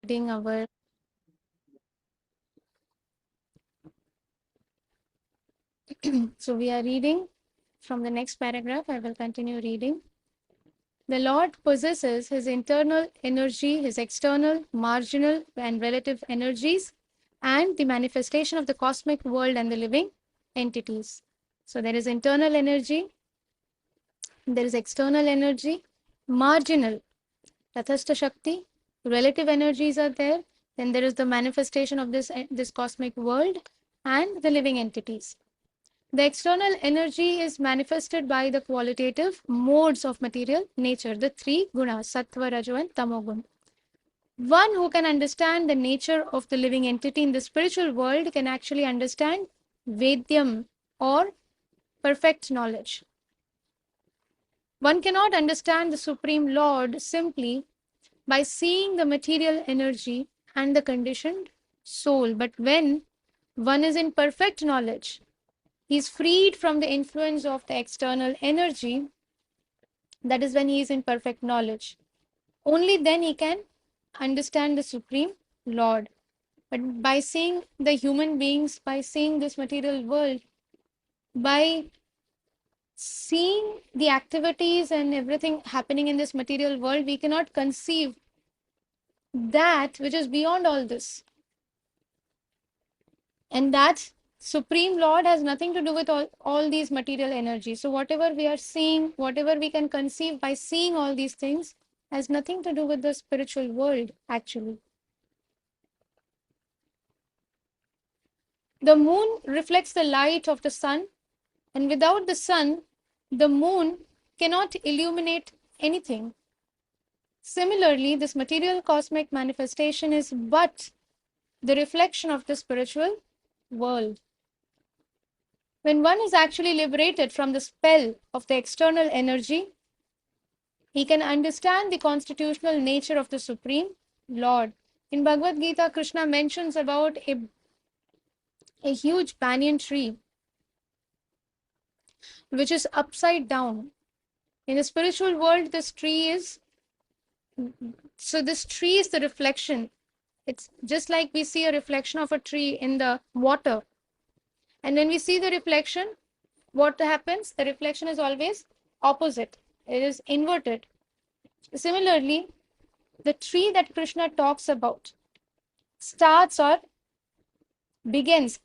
reading our so we are reading from the next paragraph. I will continue reading. The Lord possesses his internal energy, his external, marginal, and relative energies, and the manifestation of the cosmic world and the living entities. So there is internal energy, there is external energy, marginal, Tathastha Shakti, relative energies are there, then there is the manifestation of this cosmic world and the living entities. The external energy is manifested by the qualitative modes of material nature, the three gunas, sattva, rajo, and tamogun. One who can understand the nature of the living entity in the spiritual world can actually understand Vedyam or perfect knowledge. One cannot understand the Supreme Lord simply by seeing the material energy and the conditioned soul. But when one is in perfect knowledge, he is freed from the influence of the external energy. That is when he is in perfect knowledge. Only then he can understand the Supreme Lord. But by seeing the human beings, by seeing this material world, by seeing the activities and everything happening in this material world, we cannot conceive that which is beyond all this. And that Supreme Lord has nothing to do with all these material energies. So whatever we are seeing, whatever we can conceive by seeing all these things, has nothing to do with the spiritual world, actually. The moon reflects the light of the sun, and without the sun, the moon cannot illuminate anything. Similarly, this material cosmic manifestation is but the reflection of the spiritual world. When one is actually liberated from the spell of the external energy, he can understand the constitutional nature of the Supreme Lord. In Bhagavad Gita, Krishna mentions about a huge banyan tree which is upside down. In the spiritual world, this tree is the reflection. It's just like we see a reflection of a tree in the water. And when we see the reflection, what happens? The reflection is always opposite. It is inverted. Similarly, the tree that Krishna talks about starts or begins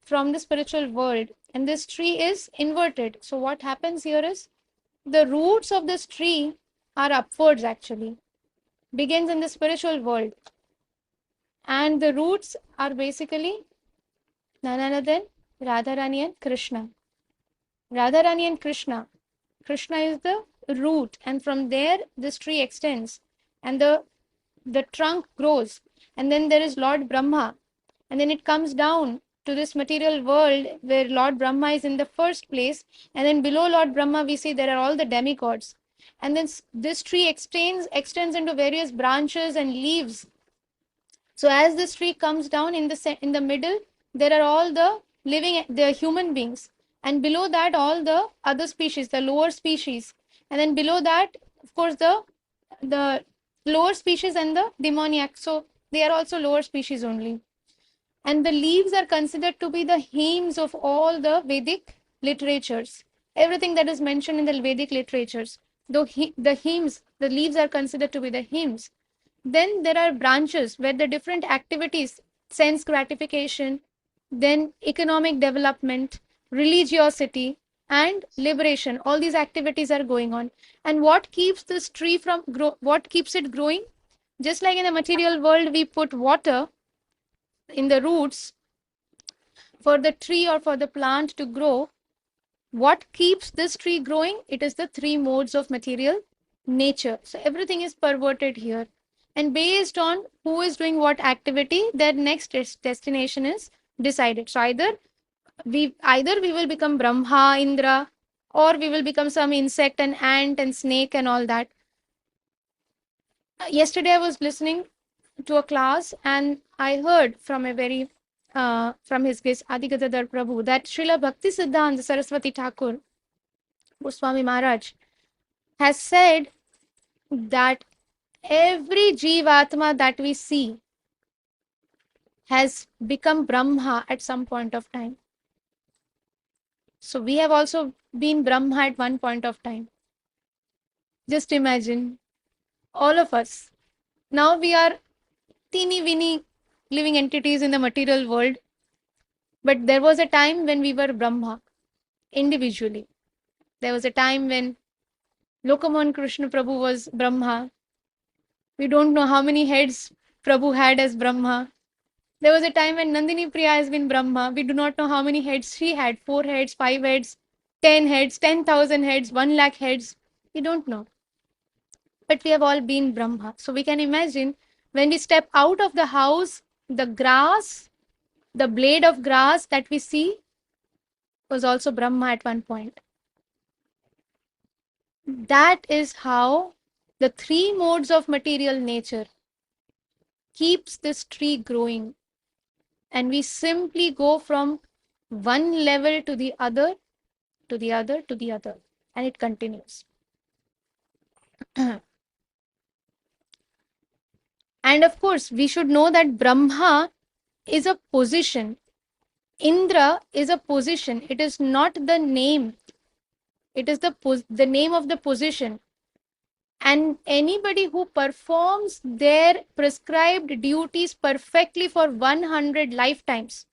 from the spiritual world, and this tree is inverted. So what happens here is the roots of this tree are upwards, actually begins in the spiritual world, and the roots are basically none other than Radharani and Krishna. Radharani and Krishna is the root, and from there this tree extends, and the trunk grows, and then there is Lord Brahma, and then it comes down to this material world where Lord Brahma is in the first place, and then below Lord Brahma we see there are all the demigods, and then this tree extends into various branches and leaves. So as this tree comes down, in the middle there are all the human beings, and below that all the other species, the lower species, and then below that of course the lower species and the demoniac, so they are also lower species only. And the leaves are considered to be the hymns of all the Vedic literatures. Everything that is mentioned in the Vedic literatures, the hymns, the leaves are considered to be the hymns. Then there are branches where the different activities, sense gratification, then economic development, religiosity, and liberation, all these activities are going on. And what keeps this tree from what keeps it growing? Just like in the material world, we put water in the roots for the tree or for the plant to grow. What keeps this tree growing? It is the three modes of material nature. So everything is perverted here. And based on who is doing what activity, their next destination is decided. So either we will become Brahma, Indra, or we will become some insect and ant and snake and all that. Yesterday I was listening to a class, and I heard from from his grace Adi Gadadhar Prabhu that Srila Bhakti Siddhanta Saraswati Thakur Goswami Maharaj has said that every Jivatma that we see has become Brahma at some point of time. So we have also been Brahma at one point of time. Just imagine, all of us. Now we are teeny weeny living entities in the material world. But there was a time when we were Brahma individually. There was a time when Lokamohan Krishna Prabhu was Brahma. We don't know how many heads Prabhu had as Brahma. There was a time when Nandini Priya has been Brahma. We do not know how many heads she had: 4 heads, 5 heads, 10 heads, 10,000 heads, 1 lakh heads. We don't know. But we have all been Brahma. So we can imagine when we step out of the house, the grass, the blade of grass that we see was also Brahma at one point. That is how the three modes of material nature keeps this tree growing. And we simply go from one level to the other, to the other, to the other. And it continues. And of course, we should know that Brahma is a position. Indra is a position. It is not the name. It is the name of the position. And anybody who performs their prescribed duties perfectly for 100 lifetimes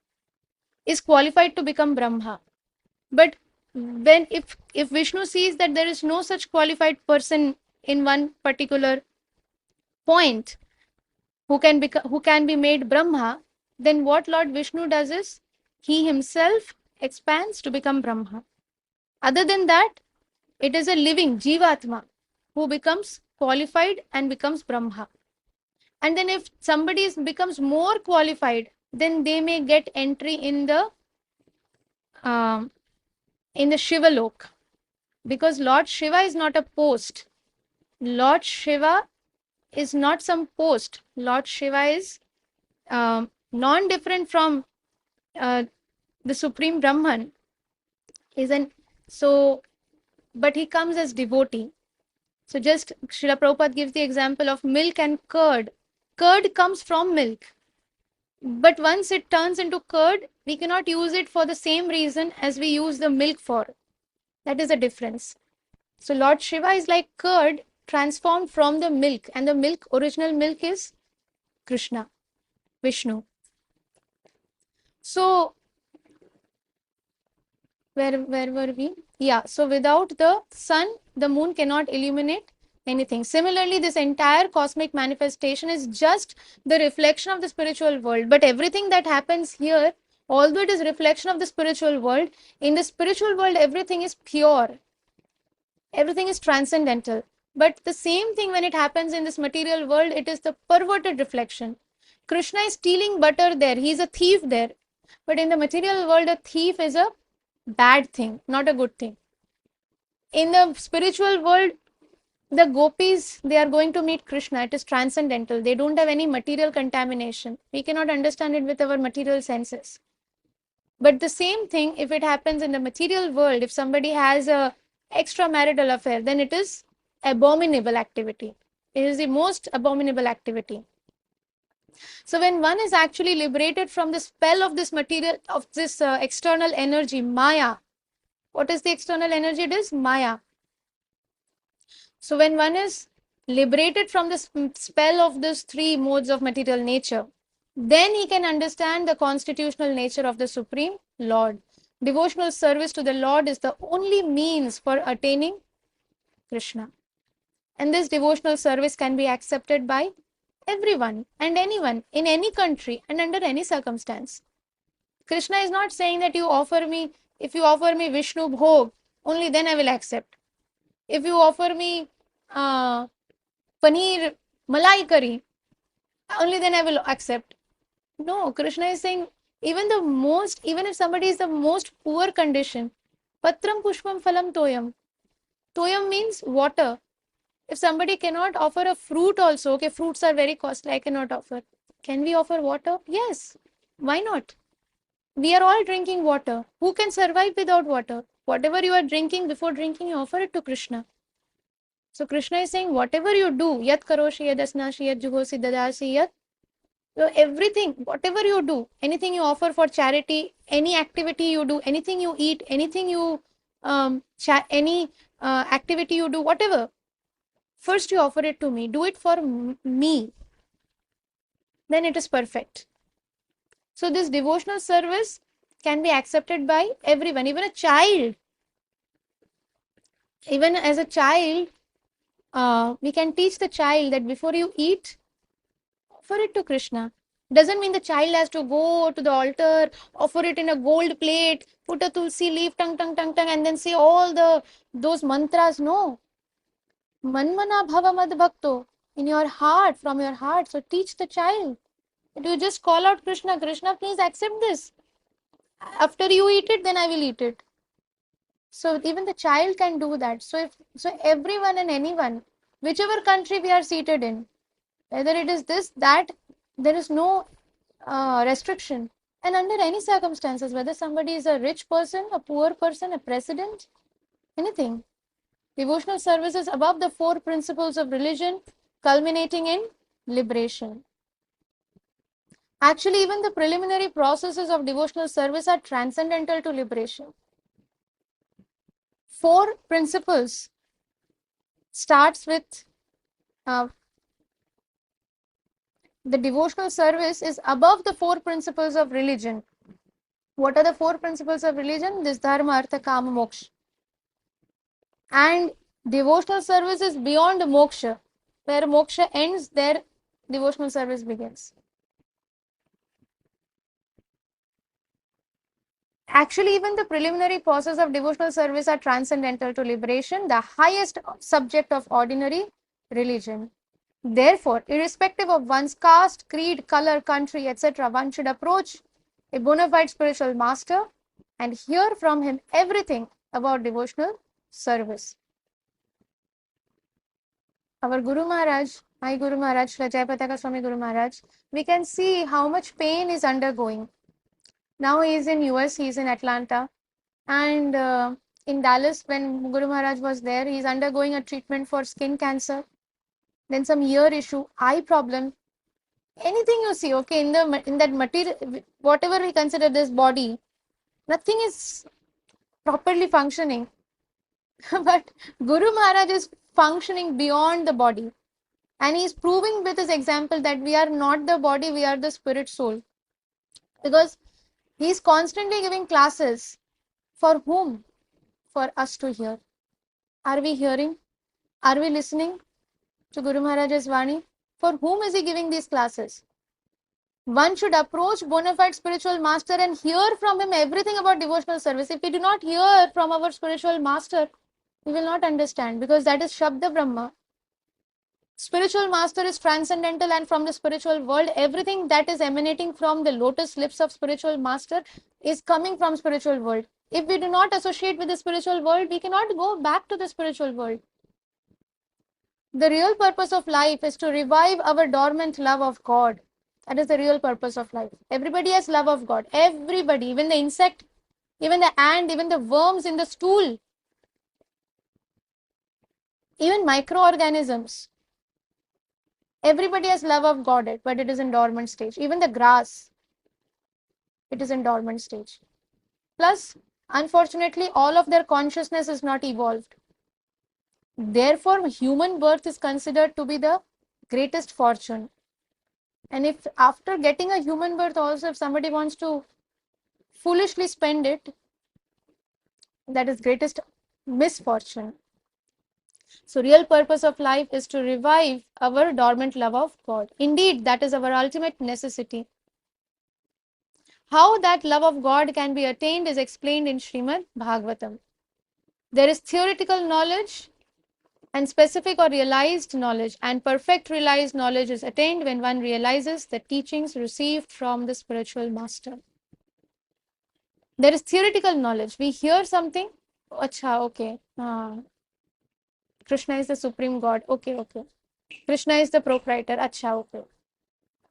is qualified to become Brahma. But if Vishnu sees that there is no such qualified person in one particular point who can be made Brahma, then what Lord Vishnu does is he himself expands to become Brahma. Other than that, it is a living Jivatma who becomes qualified and becomes Brahma. And then if somebody becomes more qualified, then they may get entry in the Shiva Lok. Because Lord Shiva is not a post. Lord Shiva is not some post. Lord Shiva is non-different from the Supreme Brahman. But he comes as devotee. So just Srila Prabhupada gives the example of milk and curd. Curd comes from milk. But once it turns into curd, we cannot use it for the same reason as we use the milk for. That is the difference. So Lord Shiva is like curd transformed from the milk, and the milk, original milk, is Krishna, Vishnu. So where were we? Yeah, so without the sun, the moon cannot illuminate anything. Similarly, this entire cosmic manifestation is just the reflection of the spiritual world. But everything that happens here, although it is reflection of the spiritual world, in the spiritual world, everything is pure. Everything is transcendental. But the same thing when it happens in this material world, it is the perverted reflection. Krishna is stealing butter there. He is a thief there. But in the material world, a thief is a bad thing, not a good thing. In the spiritual world, the gopis, they are going to meet Krishna. It is transcendental. They don't have any material contamination. We cannot understand it with our material senses. But the same thing, if it happens in the material world, if somebody has a extramarital affair, then it is abominable activity. It is the most abominable activity. So when one is actually liberated from the spell of this material, of this external energy, Maya. What is the external energy? It is Maya. So when one is liberated from the spell of these three modes of material nature, then he can understand the constitutional nature of the Supreme Lord. Devotional service to the Lord is the only means for attaining Krishna. And this devotional service can be accepted by everyone and anyone in any country and under any circumstance. Krishna is not saying that if you offer me Vishnu Bhog, only then I will accept. If you offer me paneer malai curry, only then I will accept. No, Krishna is saying even if somebody is the most poor condition, patram pushpam phalam toyam. Toyam means water. If somebody cannot offer a fruit also, okay, fruits are very costly, I cannot offer. Can we offer water? Yes. Why not? We are all drinking water. Who can survive without water? Whatever you are drinking, before drinking, you offer it to Krishna. So Krishna is saying, whatever you do, yat karoshi, yad asnashi, yad juhosi, dadasi, yat So everything, whatever you do, anything you offer for charity, any activity you do, anything you eat, anything you any activity you do, whatever, first you offer it to me. Do it for me. Then it is perfect. So this devotional service can be accepted by everyone, even a child. Even as a child, we can teach the child that before you eat, offer it to Krishna. Doesn't mean the child has to go to the altar, offer it in a gold plate, put a tulsi leaf, tung tung tung tung, and then say all those mantras. No, manmana bhava mad bhakto, in your heart, from your heart. So teach the child. You just call out Krishna, Krishna, please accept this. After you eat it, then I will eat it. So even the child can do that. So everyone and anyone, whichever country we are seated in, whether it is this, that, there is no restriction. And under any circumstances, whether somebody is a rich person, a poor person, a president, anything. Devotional service is above the four principles of religion, culminating in liberation. Actually, even the preliminary processes of devotional service are transcendental to liberation. Four principles starts with the devotional service is above the four principles of religion. What are the four principles of religion? This dharma, artha, kama, moksha. And devotional service is beyond moksha. Where moksha ends, there devotional service begins. Actually, even the preliminary process of devotional service are transcendental to liberation, the highest subject of ordinary religion. Therefore, irrespective of one's caste, creed, color, country, etc., one should approach a bona fide spiritual master and hear from him everything about devotional service. Our Guru Maharaj, my Guru Maharaj, Jayapataka Swami Guru Maharaj, we can see how much pain is undergoing. Now he is in US, he is in Atlanta, and in Dallas, when Guru Maharaj was there, he is undergoing a treatment for skin cancer, then some ear issue, eye problem, anything you see, okay, in that material, whatever we consider this body, nothing is properly functioning. But Guru Maharaj is functioning beyond the body. And he is proving with his example that we are not the body, we are the spirit soul. Because he is constantly giving classes. For whom? For us to hear. Are we hearing? Are we listening to Guru Maharaj's Vani? For whom is he giving these classes? One should approach bona fide spiritual master and hear from him everything about devotional service. If we do not hear from our spiritual master, we will not understand, because that is Shabda Brahma. Spiritual master is transcendental, and from the spiritual world, everything that is emanating from the lotus lips of spiritual master is coming from spiritual world. If we do not associate with the spiritual world, we cannot go back to the spiritual world. The real purpose of life is to revive our dormant love of God. That is the real purpose of life. Everybody has love of God. Everybody, even the insect, even the ant, even the worms in the stool, even microorganisms. Everybody has love of God, but it is in dormant stage. Even the grass, it is in dormant stage. Plus, unfortunately, all of their consciousness is not evolved. Therefore, human birth is considered to be the greatest fortune. And if after getting a human birth also, if somebody wants to foolishly spend it, that is greatest misfortune. So real purpose of life is to revive our dormant love of God. Indeed, that is our ultimate necessity. How that love of God can be attained is explained in Srimad Bhagavatam. There is theoretical knowledge and specific or realized knowledge, and perfect realized knowledge is attained when one realizes the teachings received from the spiritual master. There is theoretical knowledge. We hear something, acha, okay, Krishna is the supreme God, okay. Krishna is the proprietor, acha, okay.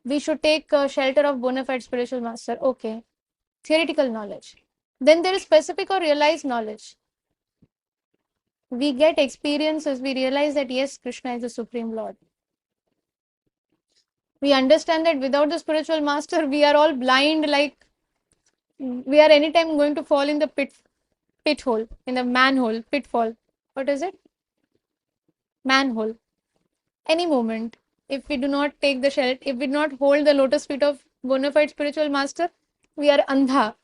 We should take shelter of bona fide spiritual master, okay. Theoretical knowledge. Then there is specific or realized knowledge. We get experiences, we realize that yes, Krishna is the Supreme Lord. We understand that without the spiritual master, we are all blind, like we are anytime going to fall in the pit hole, in the manhole, pitfall. What is it? Manhole. Any moment. If we do not take the shelter, if we do not hold the lotus feet of bona fide spiritual master, we are andha,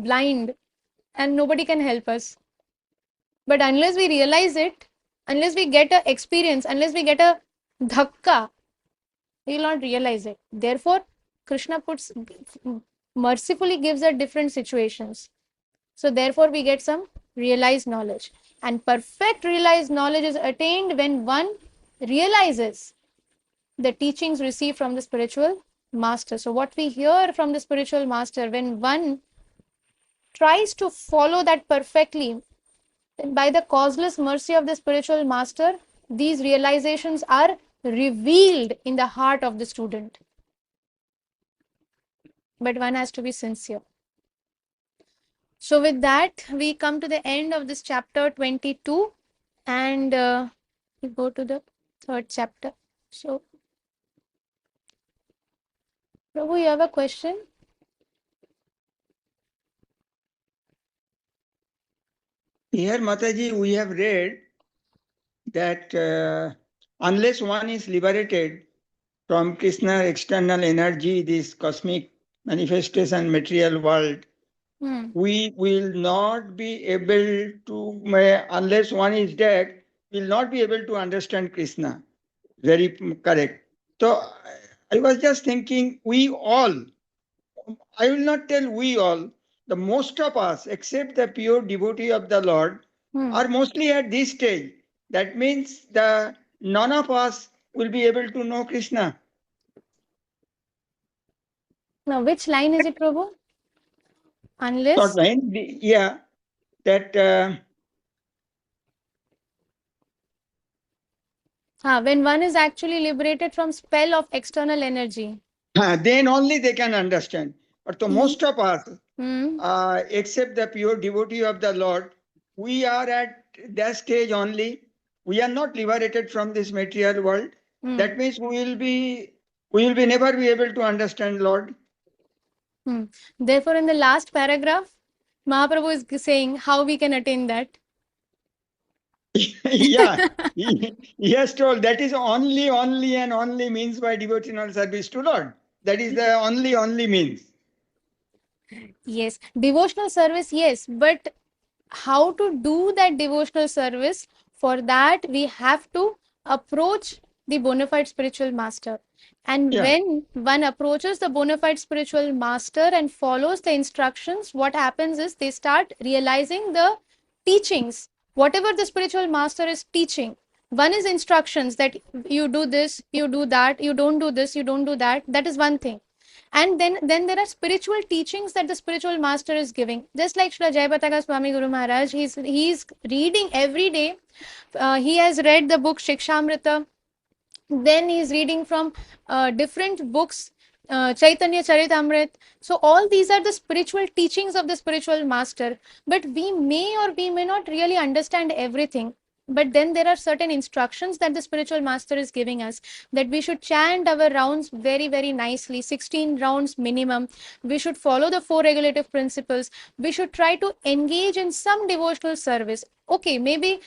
blind, and nobody can help us. But unless we realize it, unless we get a experience, unless we get a dhakka, we will not realize it. Therefore, Krishna puts mercifully gives us different situations. So therefore, we get some realized knowledge. And perfect realized knowledge is attained when one realizes the teachings received from the spiritual master. So what we hear from the spiritual master, when one tries to follow that perfectly, then by the causeless mercy of the spiritual master, these realizations are revealed in the heart of the student. But one has to be sincere. So with that, we come to the end of this chapter 22, and we go to the third chapter. So, Prabhu, you have a question? Here, Mataji, we have read that unless one is liberated from Krishna external energy, this cosmic manifestation material world, we will not be able to, unless one is dead, will not be able to understand Krishna. Very correct. So I was just thinking, we all, I will not tell we all, the most of us, except the pure devotee of the Lord, are mostly at this stage. That means the none of us will be able to know Krishna. Now, which line is it, Prabhu? Not Unless mind, yeah, that when one is actually liberated from spell of external energy. then only they can understand. But the most of us, Hmm. except the pure devotee of the Lord, we are at that stage only. We are not liberated from this material world. That means we will be never be able to understand Lord. Therefore, in the last paragraph, Mahaprabhu is saying how we can attain that. Yeah, he has told that is only and only means by devotional service to Lord. That is the only means. Yes, devotional service, yes, but how to do that devotional service? For that, we have to approach the bona fide spiritual master. And Yeah. when one approaches the bona fide spiritual master and follows the instructions, what happens is they start realizing the teachings, whatever the spiritual master is teaching. One is instructions that you do this, you do that, you don't do this, you don't do that. That is one thing. And then there are spiritual teachings that the spiritual master is giving, just like Srila Jayapataka Swami Guru Maharaj. He's reading every day. He has read the book Shikshamrita. Then he's reading from different books, Chaitanya Charitamrit. So all these are the spiritual teachings of the spiritual master. But we may or we may not really understand everything. But then there are certain instructions that the spiritual master is giving us, that we should chant our rounds very, very nicely, 16 rounds minimum. We should follow the four regulative principles. We should try to engage in some devotional service. Okay, maybe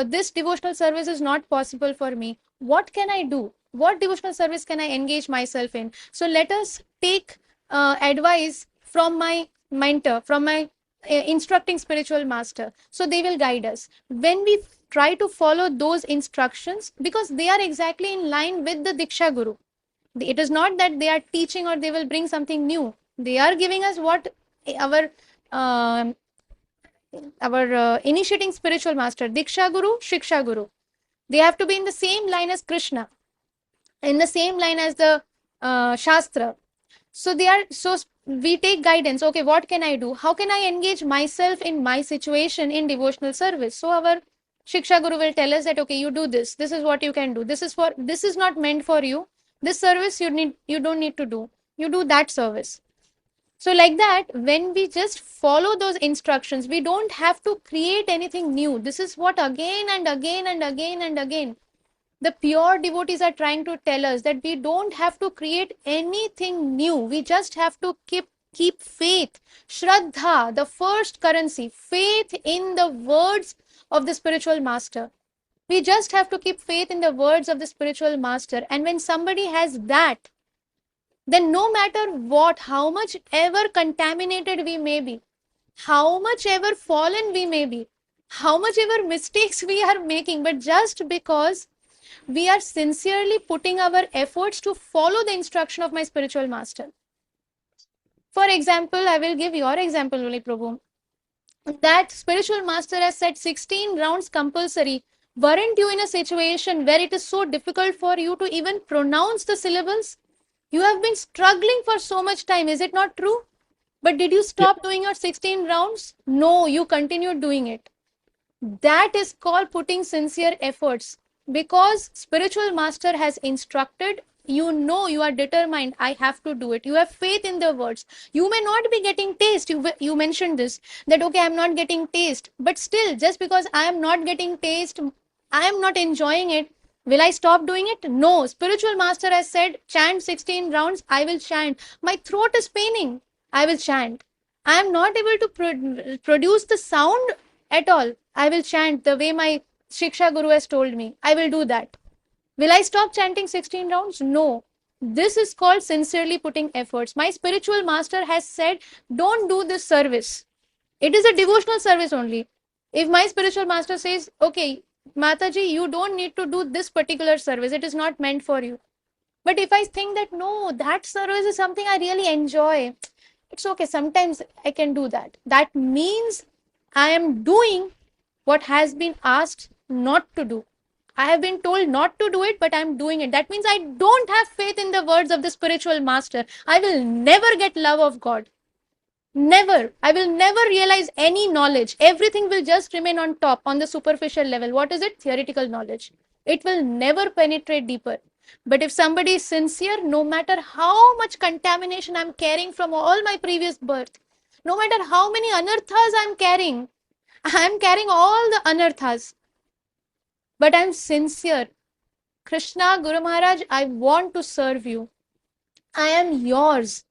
this devotional service is not possible for me. What can I do? What devotional service can I engage myself in? So let us take advice from my mentor, from my instructing spiritual master. So they will guide us. When we try to follow those instructions, because they are exactly in line with the Diksha Guru. It is not that they are teaching or they will bring something new. They are giving us what our um initiating spiritual master, Diksha Guru, Shiksha Guru. They have to be in the same line as Krishna, in the same line as the Shastra. So they are so we take guidance. Okay, what can I do? How can I engage myself in my situation in devotional service? So our Shiksha Guru will tell us that okay, you do this. This is what you can do. This is not meant for you. This service you don't need to do. You do that service. So, like that, when we just follow those instructions, we don't have to create anything new. This is what again and again and again and again. The pure devotees are trying to tell us that we don't have to create anything new. We just have to keep faith. Shraddha, the first currency, faith in the words of the spiritual master. We just have to keep faith in the words of the spiritual master. And when somebody has that, then no matter what, how much ever contaminated we may be, how much ever fallen we may be, how much ever mistakes we are making, but just because we are sincerely putting our efforts to follow the instruction of my spiritual master. For example, I will give your example, Holy Prabhu. That spiritual master has said 16 rounds compulsory. Weren't you in a situation where it is so difficult for you to even pronounce the syllables? You have been struggling for so much time, is it not true? But did you stop doing your 16 rounds? No, you continued doing it. That is called putting sincere efforts, because spiritual master has instructed. You know, you are determined, I have to do it. You have faith in the words. You may not be getting taste. You mentioned this, that okay, I'm not getting taste, but still, just because I am not getting taste, I am not enjoying it, will I stop doing it? No. Spiritual master has said chant 16 rounds, I will chant. My throat is paining, I will chant. I am not able to produce the sound at all, I will chant the way my Shiksha Guru has told me. I will do that. Will I stop chanting 16 rounds? No. This is called sincerely putting efforts. My spiritual master has said, don't do this service. It is a devotional service only. If my spiritual master says, okay, Mataji, you don't need to do this particular service, it is not meant for you. But if I think that no, that service is something I really enjoy, it's okay, sometimes I can do that. That means I am doing what has been asked not to do. I have been told not to do it, but I'm doing it. That means I don't have faith in the words of the spiritual master. I will never get love of God. Never. I will never realize any knowledge. Everything will just remain on top, on the superficial level. What is it? Theoretical knowledge. It will never penetrate deeper. But if somebody is sincere, no matter how much contamination I'm carrying from all my previous birth, no matter how many anarthas I'm carrying all the anarthas, but I'm sincere. Krishna, Guru Maharaj, I want to serve you. I am yours.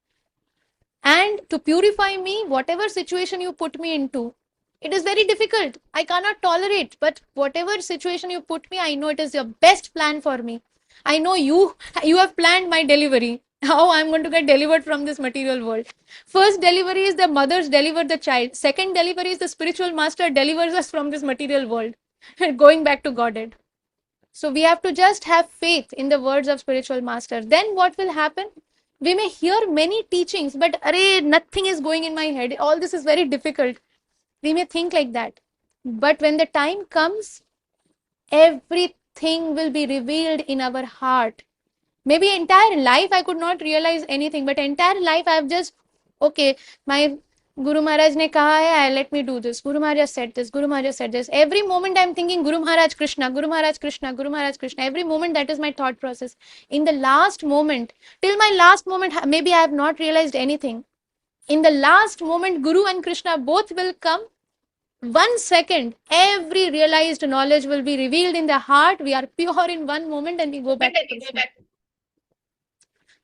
And to purify me, whatever situation you put me into, it is very difficult. I cannot tolerate, but whatever situation you put me, I know it is your best plan for me. I know you have planned my delivery. How I'm going to get delivered from this material world. First delivery is the mothers deliver the child. Second delivery is the spiritual master delivers us from this material world, going back to Godhead. So we have to just have faith in the words of spiritual master. Then what will happen? We may hear many teachings, but array, nothing is going in my head. All this is very difficult. We may think like that. But when the time comes, everything will be revealed in our heart. Maybe entire life I could not realize anything, but entire life I have just, okay, my Guru Maharaj ne kaha hai, let me do this. Guru Maharaj said this, Guru Maharaj said this. Every moment I'm thinking Guru Maharaj Krishna, Guru Maharaj Krishna, Guru Maharaj Krishna. Every moment that is my thought process. In the last moment, till my last moment, maybe I have not realized anything. In the last moment, Guru and Krishna both will come. 1 second, every realized knowledge will be revealed in the heart. We are pure in 1 moment and we go back to Krishna.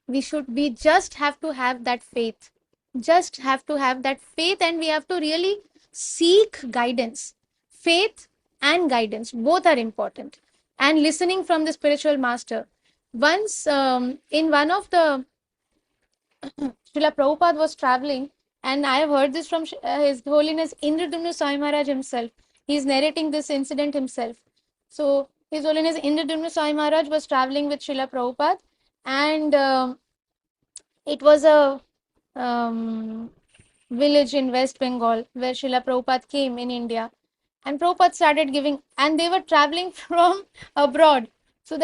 We just have to have that faith, and we have to really seek guidance. Faith and guidance both are important, and listening from the spiritual master. Once in one of the Srila Prabhupada was traveling, and I have heard this from His Holiness Indradumna Swami Maharaj himself. He is narrating this incident himself. So His Holiness Indradumna Swami Maharaj was traveling with Srila Prabhupada, and it was a village in West Bengal where Srila Prabhupada came in India. And Prabhupada started giving, and they were traveling from abroad. So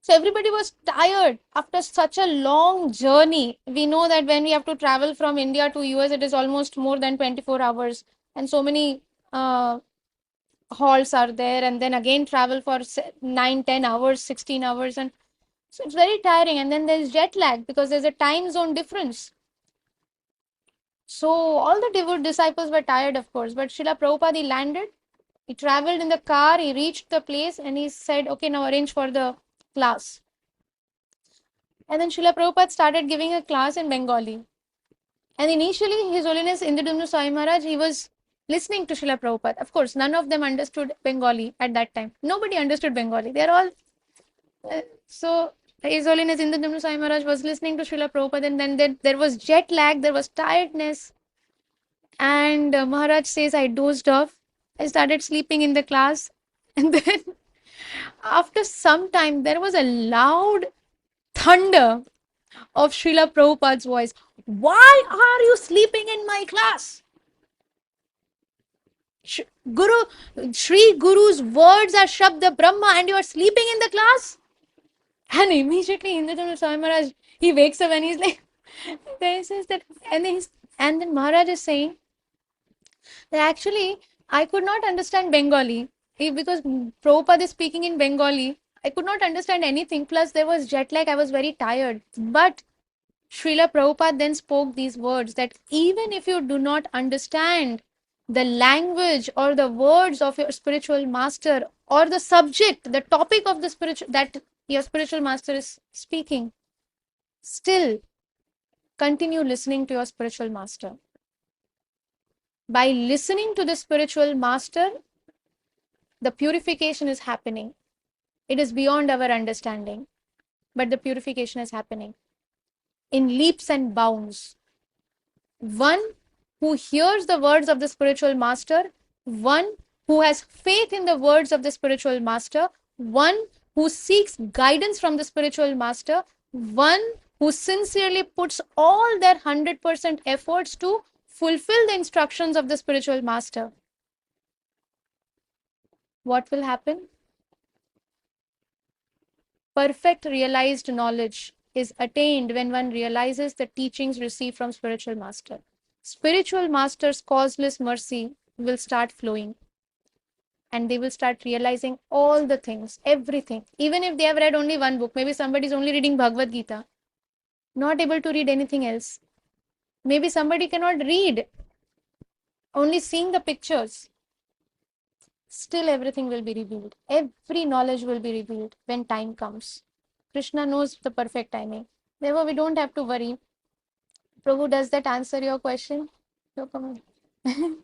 everybody was tired after such a long journey. We know that when we have to travel from India to US, it is almost more than 24 hours. And so many halls are there. And then again travel for 9, 10 hours, 16 hours. And so it's very tiring. And then there's jet lag because there's a time zone difference. So all the devout disciples were tired, of course. But Srila Prabhupada landed He traveled in the car, he reached the place and he said, okay, now arrange for the class. And then Srila Prabhupada started giving a class in Bengali. And initially, His Holiness Indradumna Swami Maharaj, he was listening to Srila Prabhupada. Of course, none of them understood Bengali at that time. Nobody understood Bengali. They are all... so His Holiness Indradumna Swami Maharaj was listening to Srila Prabhupada, and then there was jet lag, there was tiredness. And Maharaj says, I dozed off. I started sleeping in the class. And then after some time, there was a loud thunder of Srila Prabhupada's voice. Why are you sleeping in my class? Guru, Sri Guru's words are Shabda Brahma and you are sleeping in the class? And immediately Indradumna Swami Maharaj, he wakes up and he's like, he says that, and then Maharaj is saying that actually I could not understand Bengali because Prabhupada is speaking in Bengali. I could not understand anything. Plus there was jet lag. I was very tired. But Srila Prabhupada then spoke these words that even if you do not understand the language or the words of your spiritual master or the subject, the topic of the spiritual that your spiritual master is speaking, still continue listening to your spiritual master. By listening to the spiritual master, the purification is happening. It is beyond our understanding, but the purification is happening in leaps and bounds. One who hears the words of the spiritual master, one who has faith in the words of the spiritual master, one who seeks guidance from the spiritual master, one who sincerely puts all their 100% efforts to fulfill the instructions of the spiritual master. What will happen? Perfect realized knowledge is attained when one realizes the teachings received from spiritual master. Spiritual master's causeless mercy will start flowing and they will start realizing all the things, everything. Even if they have read only one book, maybe somebody is only reading Bhagavad Gita, not able to read anything else. Maybe somebody cannot read, only seeing the pictures. Still everything will be revealed. Every knowledge will be revealed when time comes. Krishna knows the perfect timing. Therefore, we don't have to worry. Prabhu, does that answer your question? No, come on.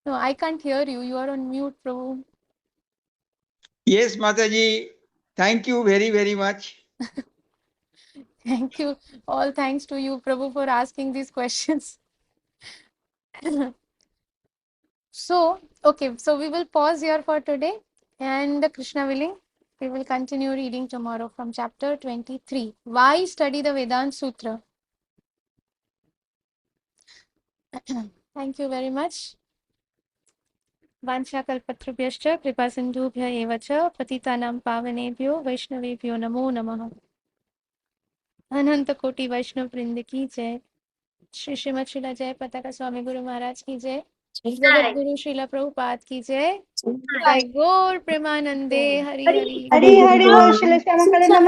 No, I can't hear you. You are on mute, Prabhu. Yes, Mataji. Thank you very, very much. Thank you. All thanks to you, Prabhu, for asking these questions. So, okay, so we will pause here for today. And Krishna willing, we will continue reading tomorrow from chapter 23. Why study the Vedanta Sutra? Thank you very much. वाञ्छाकल्पतरुभ्यश्च कृपासिन्धुभ्य एव च पतितानां पावनेभ्यो वैष्णवेभ्यो नमो नमः। अनंत कोटि वैष्णव वृंद की जय। श्री श्रीमद श्रीला जय पताका स्वामी गुरु महाराज की जय। जगत गुरु श्रीला प्रभुपाद की जय। जय गौर प्रेमानंदे हरि हरि। हरि हरि बोल श्रील श्यामा कल्याण